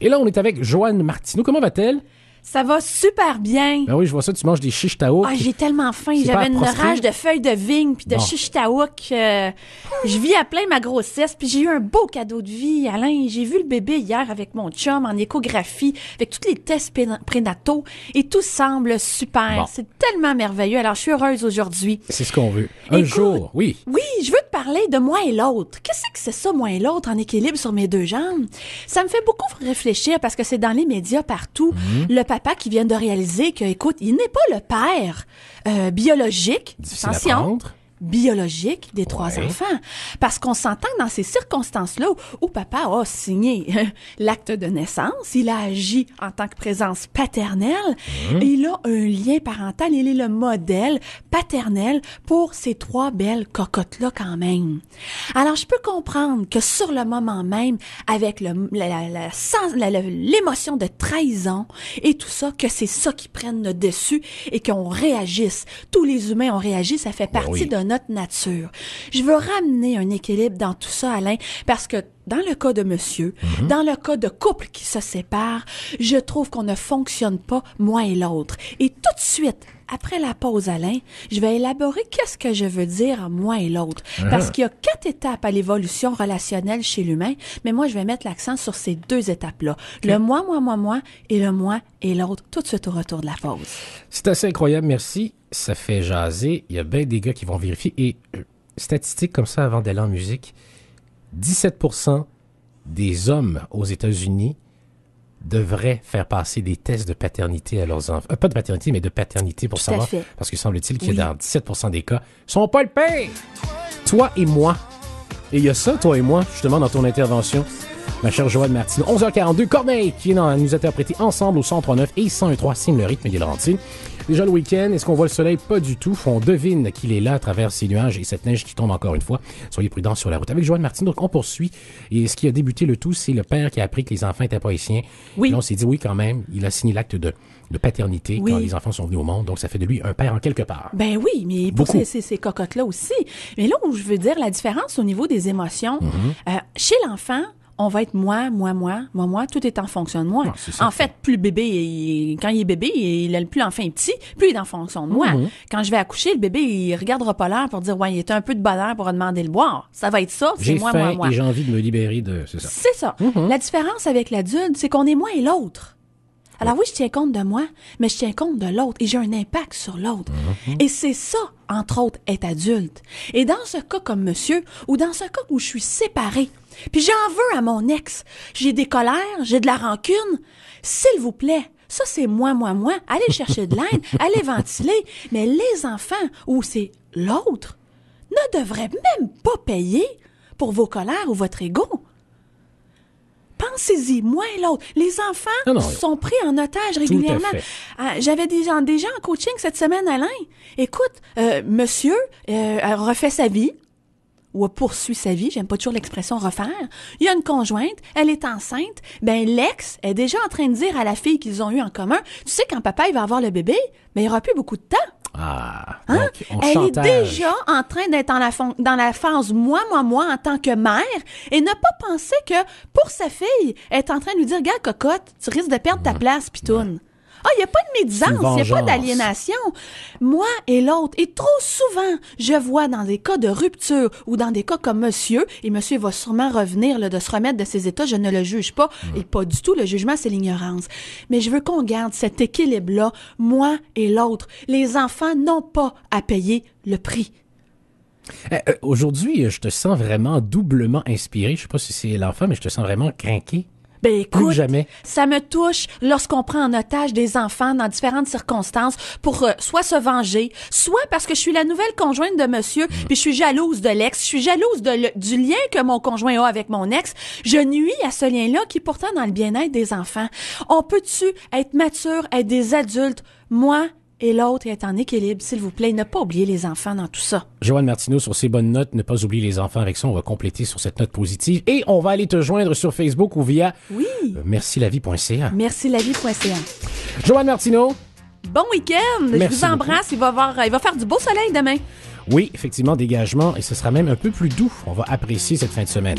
Et là, on est avec Joanne Martineau. Comment va-t-elle? Ça va super bien. Ben oui, je vois ça, tu manges des chiches taouk. Ah, j'ai tellement faim. C'est pas J'avais une prostré? rage de feuilles de vigne puis de Bon. chiches taouk. Je vis à plein ma grossesse puis j'ai eu un beau cadeau de vie. Alain, j'ai vu le bébé hier avec mon chum en échographie avec tous les tests prénataux et tout semble super. Bon. C'est tellement merveilleux. Alors, je suis heureuse aujourd'hui. C'est ce qu'on veut. Un Écoute, jour, oui. Oui, je veux te parler de moi et l'autre. Qu'est-ce que c'est ça, moi et l'autre, en équilibre sur mes deux jambes? Ça me fait beaucoup réfléchir parce que c'est dans les médias partout. Le papa qui vient de réaliser que, écoute, il n'est pas le père biologique, Difficile à attention, prendre. biologique des trois Ouais. enfants. Parce qu'on s'entend que dans ces circonstances-là où papa a signé l'acte de naissance, il a agi en tant que présence paternelle, et il a un lien parental, il est le modèle paternel pour ces trois belles cocottes-là quand même. Alors, je peux comprendre que sur le moment même, avec l'émotion de trahison et tout ça, que c'est ça qui prenne le dessus et qu'on réagisse. Tous les humains ont réagi, ça fait partie oui. de notre nature. Je veux ramener un équilibre dans tout ça, Alain, parce que dans le cas de monsieur, dans le cas de couple qui se sépare, je trouve qu'on ne fonctionne pas, moi et l'autre. Et tout de suite, après la pause, Alain, je vais élaborer qu'est-ce que je veux dire moi et l'autre. Parce qu'il y a 4 étapes à l'évolution relationnelle chez l'humain, mais moi, je vais mettre l'accent sur ces 2 étapes-là. Le moi et le moi et l'autre, tout de suite au retour de la pause. C'est assez incroyable, merci. Ça fait jaser. Il y a bien des gars qui vont vérifier. Et statistiques comme ça avant d'aller en musique, 17% des hommes aux États-Unis devraient faire passer des tests de paternité à leurs enfants. Pas de paternité, mais de paternité pour Tout à savoir. fait. Parce que semble-t-il qu'il y Oui. a dans 17% des cas, sont pas le père. Toi et moi. Et il y a ça, toi et moi, justement, dans ton intervention. Ma chère Joanne Martineau, 11h42, Corneille, qui vient nous interpréter ensemble au 103.9 et 101.3, signe le rythme des Laurentides. Déjà le week-end, est-ce qu'on voit le soleil? Pas du tout. On devine qu'il est là à travers ces nuages et cette neige qui tombe encore une fois. Soyez prudents sur la route. Avec Joanne Martineau, donc on poursuit. Et ce qui a débuté le tout, c'est le père qui a appris que les enfants étaient pas haïtiens. Oui. Et là, on s'est dit, oui, quand même, il a signé l'acte de paternité Oui. quand les enfants sont venus au monde. Donc, ça fait de lui un père en quelque part. Ben oui, mais pour Beaucoup. ces cocottes-là aussi. Mais là où je veux dire la différence au niveau des émotions, chez l'enfant, on va être moi, tout est en fonction de moi. Ah, c'est ça. En fait, plus le bébé, quand il est bébé, plus l'enfant est petit, plus il est en fonction de moi. Quand je vais accoucher, le bébé, il regardera pas l'heure pour dire, ouais, il est un peu de bonheur pour demander le boire. Ça va être ça, c'est J'ai moi. faim et j'ai envie de me libérer de... C'est ça. C'est ça. La différence avec l'adulte, c'est qu'on est moi et l'autre. Alors oui, je tiens compte de moi, mais je tiens compte de l'autre et j'ai un impact sur l'autre. Et c'est ça, entre autres, être adulte. Et dans ce cas comme monsieur, ou dans ce cas où je suis séparée, puis j'en veux à mon ex, j'ai des colères, j'ai de la rancune, s'il vous plaît, ça c'est moi, allez chercher de l'aide, allez ventiler, mais les enfants, où c'est l'autre, ne devraient même pas payer pour vos colères ou votre ego. Pensez-y, moi et l'autre. Les enfants Non, sont pris en otage régulièrement. fait. J'avais des gens en coaching cette semaine, Alain. Écoute, monsieur refait sa vie, ou poursuit sa vie, j'aime pas toujours l'expression refaire. Il y a une conjointe, elle est enceinte, ben l'ex est déjà en train de dire à la fille qu'ils ont eu en commun, tu sais, quand papa il va avoir le bébé, ben il aura plus beaucoup de temps. Ah, Hein? donc on Elle chantage. est déjà en train d'être dans la phase moi en tant que mère et ne pas penser que pour sa fille, elle est en train de lui dire, regarde cocotte, tu risques de perdre ta place, pitoune. Ah, il n'y a pas de médisance, il n'y a pas vengeance. d'aliénation. Moi et l'autre, et trop souvent, je vois dans des cas de rupture ou dans des cas comme monsieur, et monsieur va sûrement revenir là, de se remettre de ses états, je ne le juge pas, et pas du tout, le jugement c'est l'ignorance. Mais je veux qu'on garde cet équilibre-là, moi et l'autre. Les enfants n'ont pas à payer le prix. Aujourd'hui, je te sens vraiment doublement inspiré. Je sais pas si c'est l'enfant, mais je te sens vraiment craqué. Ben Plus que écoute, jamais. ça me touche lorsqu'on prend en otage des enfants dans différentes circonstances pour soit se venger, soit parce que je suis la nouvelle conjointe de monsieur, puis je suis jalouse de l'ex, je suis jalouse du lien que mon conjoint a avec mon ex. Je nuis à ce lien-là qui est pourtant dans le bien-être des enfants. On peut-tu être mature, être des adultes, moi et l'autre, et être en équilibre, s'il vous plaît, ne pas oublier les enfants dans tout ça. Joanne Martineau, sur ces bonnes notes, ne pas oublier les enfants. Avec ça, on va compléter sur cette note positive. Et on va aller te joindre sur Facebook ou via mercilavie.ca. Mercilavie.ca. Joanne Martineau. Bon week-end! Je Merci vous embrasse. Il va faire du beau soleil demain. Oui, effectivement, dégagement. Et ce sera même un peu plus doux. On va apprécier cette fin de semaine.